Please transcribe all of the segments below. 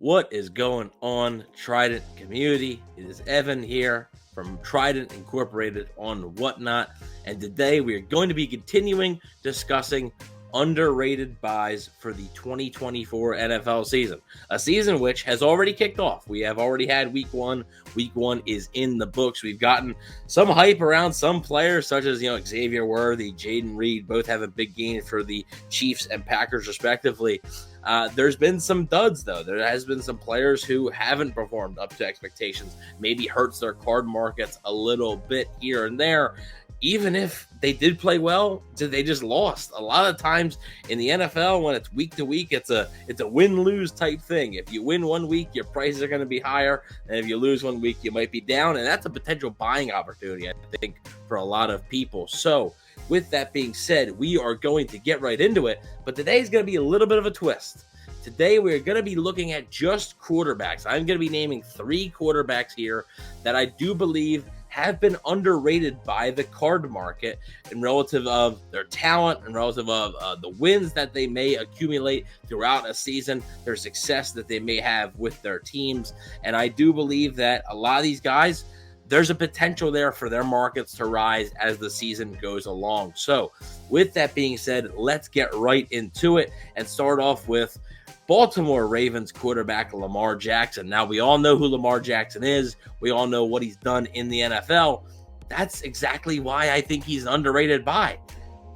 What is going on, Trident community? It is Evan here from Trident Incorporated on Whatnot, and today we are going to be continuing discussing underrated buys for the 2024 NFL season, a season which has already kicked off. We have already had week one. Week one is in the books. We've gotten some hype around some players, such as Xavier Worthy, Jaden Reed, both have a big gain for the Chiefs and Packers respectively. There's been some duds, though. There has been some players who haven't performed up to expectations, maybe hurts their card markets a little bit here and there. Even if they did play well, they just lost. A lot of times in the NFL, when it's week to week, it's a win-lose type thing. If you win one week, your prices are going to be higher, and if you lose one week, you might be down, and that's a potential buying opportunity, I think, for a lot of people. So with that being said, we are going to get right into it, but today is going to be a little bit of a twist. Today, we're going to be looking at just quarterbacks. I'm going to be naming 3 quarterbacks here that I do believe have been underrated by the card market in relative of their talent and relative of the wins that they may accumulate throughout a season, their success that they may have with their teams. And I do believe that a lot of these guys, there's a potential there for their markets to rise as the season goes along. So with that being said, let's get right into it and start off with Baltimore Ravens quarterback Lamar Jackson. Now, we all know who Lamar Jackson is. We all know what he's done in the NFL. That's exactly why I think he's an underrated buy.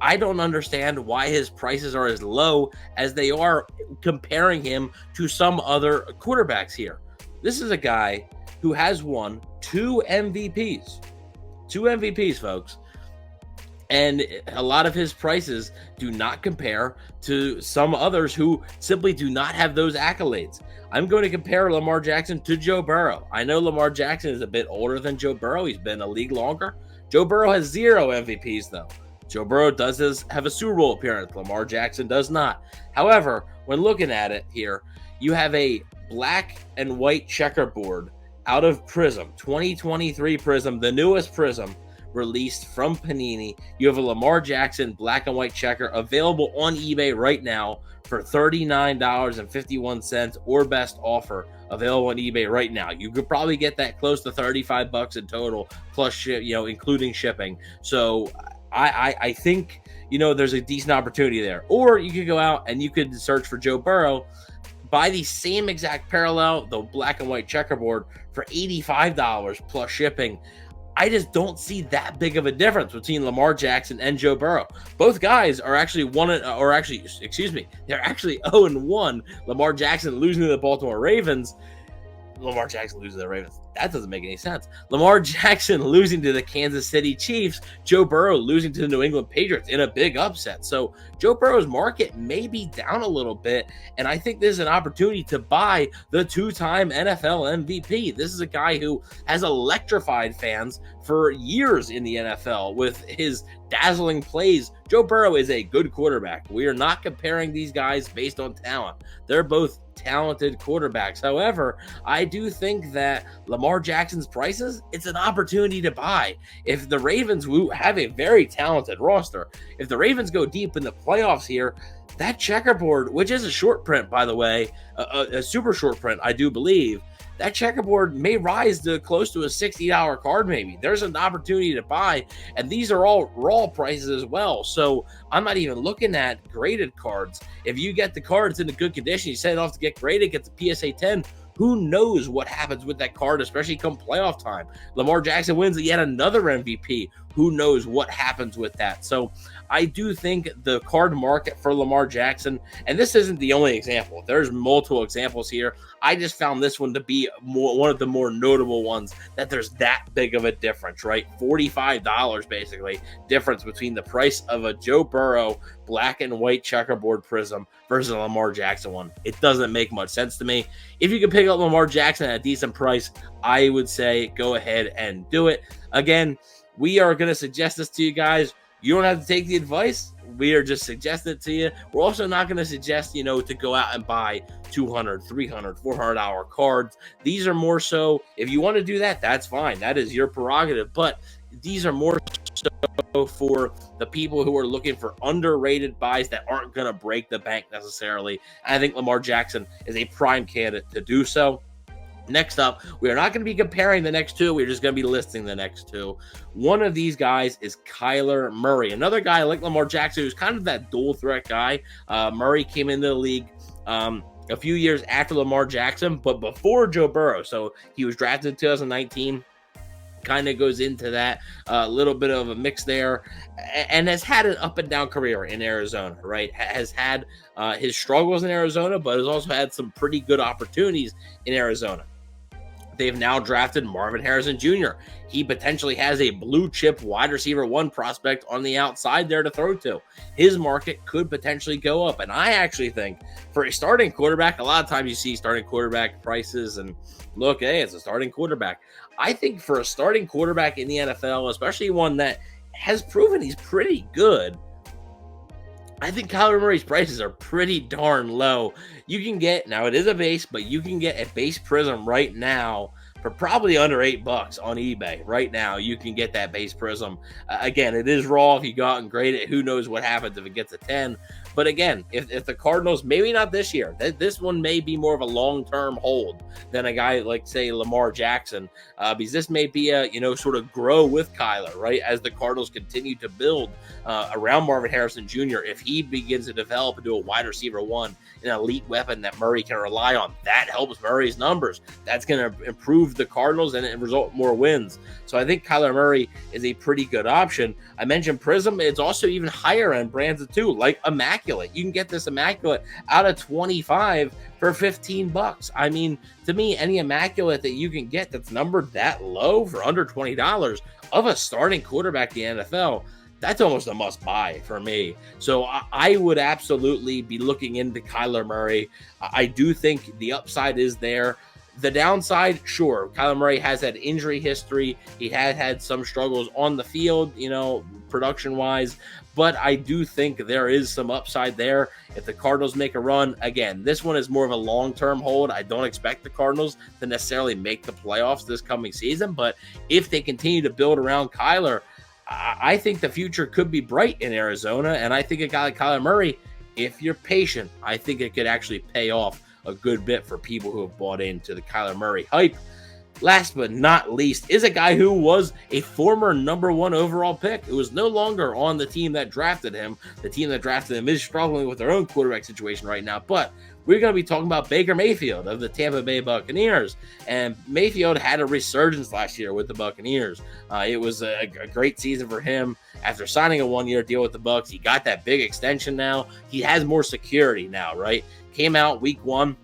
I don't understand why his prices are as low as they are comparing him to some other quarterbacks here. This is a guy who has won 2 MVPs. 2 MVPs, folks. And a lot of his prices do not compare to some others who simply do not have those accolades. I'm going to compare Lamar Jackson to Joe Burrow. I know Lamar Jackson is a bit older than Joe Burrow. He's been in the league longer. Joe Burrow has 0 MVPs, though. Joe Burrow does have a Super Bowl appearance. Lamar Jackson does not. However, when looking at it here, you have a black and white checkerboard out of Prism, 2023 Prism, the newest Prism, released from Panini. You have a Lamar Jackson black and white checker available on eBay right now for $39.51 or best offer available on eBay right now. You could probably get that close to $35 in total plus including shipping. So I think there's a decent opportunity there. Or you could go out and you could search for Joe Burrow, buy the same exact parallel, the black and white checkerboard, for $85 plus shipping. I just don't see that big of a difference between Lamar Jackson and Joe Burrow. Both guys are actually they're actually 0-1. Lamar Jackson losing to the Baltimore Ravens. Lamar Jackson losing to the Ravens. That doesn't make any sense. Lamar Jackson losing to the Kansas City Chiefs. Joe Burrow losing to the New England Patriots in a big upset. So Joe Burrow's market may be down a little bit, and I think this is an opportunity to buy the 2-time NFL MVP. This is a guy who has electrified fans for years in the NFL with his dazzling plays. Joe Burrow is a good quarterback. We are not comparing these guys based on talent. They're both talented quarterbacks. However, I do think that Lamar Jackson's prices, it's an opportunity to buy. If the Ravens have a very talented roster, if the Ravens go deep in the playoffs here, that checkerboard, which is a short print, by the way, a super short print, I do believe, that checkerboard may rise to close to a $60 card maybe. There's an opportunity to buy, and these are all raw prices as well. So I'm not even looking at graded cards. If you get the cards in a good condition, you send it off to get graded, get the PSA 10, who knows what happens with that card, especially come playoff time. Lamar Jackson wins yet another MVP. Who knows what happens with that? So I do think the card market for Lamar Jackson, and this isn't the only example. There's multiple examples here. I just found this one to be one of the more notable ones, that there's that big of a difference, right? $45 basically difference between the price of a Joe Burrow black and white checkerboard Prism versus a Lamar Jackson one. It doesn't make much sense to me. If you can pick up Lamar Jackson at a decent price, I would say go ahead and do it. Again, we are going to suggest this to you guys. You don't have to take the advice. We are just suggesting it to you. We're also not going to suggest, to go out and buy $200, $300, $400 cards. These are more so, if you want to do that, that's fine. That is your prerogative. But these are more so for the people who are looking for underrated buys that aren't going to break the bank necessarily. I think Lamar Jackson is a prime candidate to do so. Next up, we are not going to be comparing the next two. We're just going to be listing the next two. One of these guys is Kyler Murray, another guy like Lamar Jackson who's kind of that dual threat guy. Murray came into the league a few years after Lamar Jackson, but before Joe Burrow. So he was drafted in 2019. Kind of goes into that little bit of a mix there, and has had an up and down career in Arizona, right? Has had his struggles in Arizona, but has also had some pretty good opportunities in Arizona. They've now drafted Marvin Harrison Jr. He potentially has a blue chip wide receiver one prospect on the outside there to throw to. His market could potentially go up. And I actually think for a starting quarterback, a lot of times you see starting quarterback prices and look, hey, it's a starting quarterback. I think for a starting quarterback in the NFL, especially one that has proven he's pretty good, I think Kyler Murray's prices are pretty darn low. You can get, now it is a base, but you can get a base Prism right now for probably under $8 on eBay. Right now, you can get that base Prism. Again, it is raw. If you go out and grade it, who knows what happens if it gets a 10. But again, if the Cardinals, maybe not this year, this one may be more of a long-term hold than a guy like, say, Lamar Jackson, because this may be a, sort of grow with Kyler, right? As the Cardinals continue to build around Marvin Harrison Jr., if he begins to develop into a wide receiver one, an elite weapon that Murray can rely on, that helps Murray's numbers. That's going to improve the Cardinals and result in more wins. So I think Kyler Murray is a pretty good option. I mentioned Prism. It's also even higher end brands too, like Immaculate. You can get this Immaculate out of 25 for $15. I mean, to me, any Immaculate that you can get that's numbered that low for under $20 of a starting quarterback in the NFL, that's almost a must buy for me. So I would absolutely be looking into Kyler Murray. I do think the upside is there. The downside, sure, Kyler Murray has had injury history. He had had some struggles on the field, production-wise. But I do think there is some upside there. If the Cardinals make a run, again, this one is more of a long-term hold. I don't expect the Cardinals to necessarily make the playoffs this coming season. But if they continue to build around Kyler, I think the future could be bright in Arizona. And I think a guy like Kyler Murray, if you're patient, I think it could actually pay off a good bit for people who have bought into the Kyler Murray hype. Last but not least is a guy who was a former number one overall pick who is no longer on the team that drafted him. The team that drafted him is struggling with their own quarterback situation right now, but we're going to be talking about Baker Mayfield of the Tampa Bay Buccaneers. And Mayfield had a resurgence last year with the Buccaneers. It was a great season for him. After signing a one-year deal with the Bucs, he got that big extension now. He has more security now, right? Came out week one,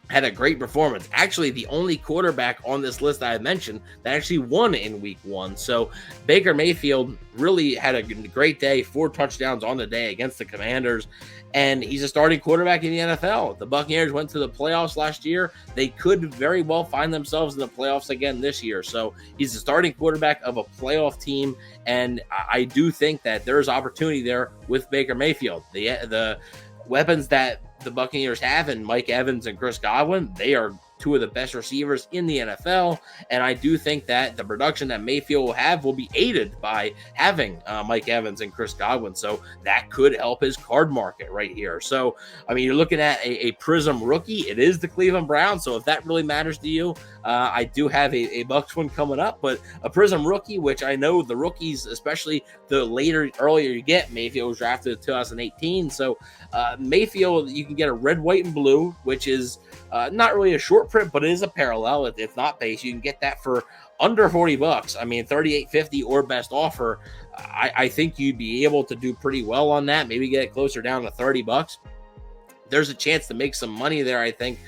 had a great performance. Actually, the only quarterback on this list I mentioned that actually won in week one. So Baker Mayfield really had a great day, 4 touchdowns on the day against the Commanders, and he's a starting quarterback in the NFL. The Buccaneers went to the playoffs last year. They could very well find themselves in the playoffs again this year. So he's a starting quarterback of a playoff team, and I do think that there's opportunity there with Baker Mayfield. The weapons that the Buccaneers have in Mike Evans and Chris Godwin, they are 2 of the best receivers in the NFL, and I do think that the production that Mayfield will have will be aided by having Mike Evans and Chris Godwin, so that could help his card market right here. So, I mean, you're looking at a Prism rookie. It is the Cleveland Browns, so if that really matters to you, I do have a Bucs one coming up, but a Prism rookie, which I know the rookies, especially the earlier you get, Mayfield was drafted in 2018, so Mayfield, you can get a red, white, and blue, which is not really a short print, but it is a parallel. It's not base. You can get that for under $40. I mean, $38.50 or best offer. I think you'd be able to do pretty well on that. Maybe get it closer down to $30. There's a chance to make some money there, I think.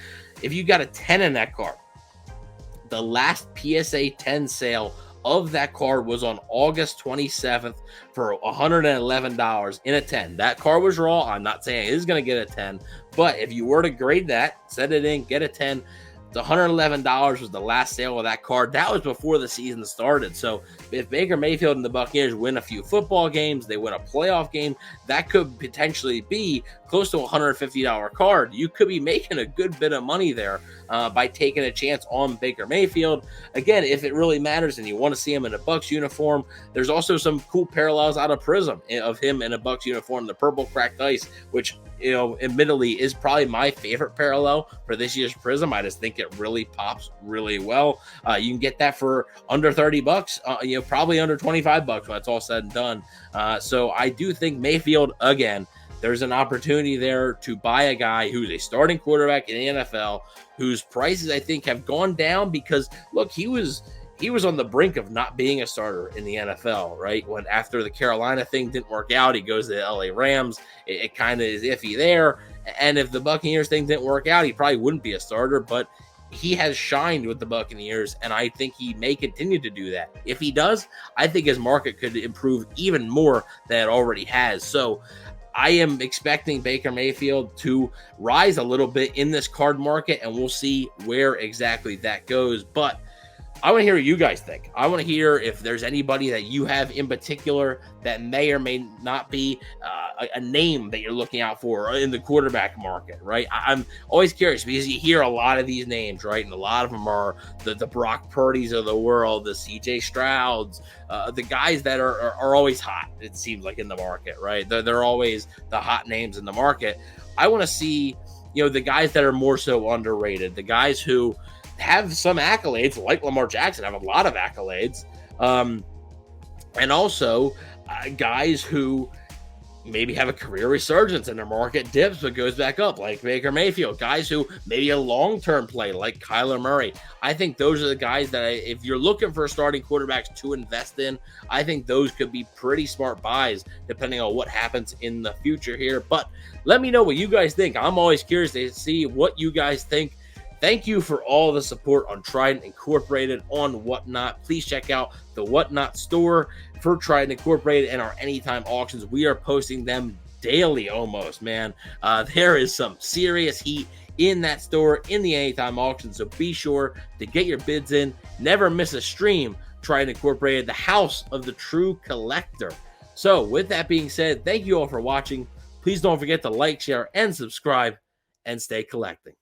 If you got a 10 in that card, the last PSA 10 sale of that card was on August 27th for $111 in a 10. That card was raw. I'm not saying it is going to get a 10, but if you were to grade that, set it in, get a 10, The $111 was the last sale of that card. That was before the season started. So if Baker Mayfield and the Buccaneers win a few football games, they win a playoff game, that could potentially be close to a $150 card. You could be making a good bit of money there by taking a chance on Baker Mayfield. Again, if it really matters and you want to see him in a Bucs uniform, there's also some cool parallels out of Prism of him in a Bucs uniform, the purple cracked ice, which, admittedly is probably my favorite parallel for this year's Prism. I just think it really pops really well. You can get that for under $30, probably under $25 when it's all said and done. So I do think Mayfield, again, there's an opportunity there to buy a guy who's a starting quarterback in the NFL, whose prices I think have gone down because, look, he was on the brink of not being a starter in the NFL, right? When after the Carolina thing didn't work out, he goes to the LA Rams. It kind of is iffy there. And if the Buccaneers thing didn't work out, he probably wouldn't be a starter, but he has shined with the Buccaneers, and I think he may continue to do that. If he does, I think his market could improve even more than it already has. So I am expecting Baker Mayfield to rise a little bit in this card market, and we'll see where exactly that goes. But I want to hear what you guys think. I want to hear if there's anybody that you have in particular that may or may not be a name that you're looking out for in the quarterback market, right? I'm always curious because you hear a lot of these names, right? And a lot of them are the Brock Purdy's of the world, the CJ Strouds, the guys that are always hot, it seems like, in the market, right? They're always the hot names in the market. I want to see, the guys that are more so underrated, the guys who have some accolades, like Lamar Jackson, have a lot of accolades, and also guys who maybe have a career resurgence and their market dips but goes back up, like Baker Mayfield. Guys who maybe a long-term play, like Kyler Murray. I think those are the guys that if you're looking for starting quarterbacks to invest in, I think those could be pretty smart buys depending on what happens in the future here. But let me know what you guys think. I'm always curious to see what you guys think. Thank you for all the support on Trident Incorporated on Whatnot. Please check out the Whatnot store for Trident Incorporated and our anytime auctions. We are posting them daily almost, man. There is some serious heat in that store in the anytime auction, so be sure to get your bids in. Never miss a stream. Trident Incorporated, the house of the true collector. So with that being said, thank you all for watching. Please don't forget to like, share, and subscribe, and stay collecting.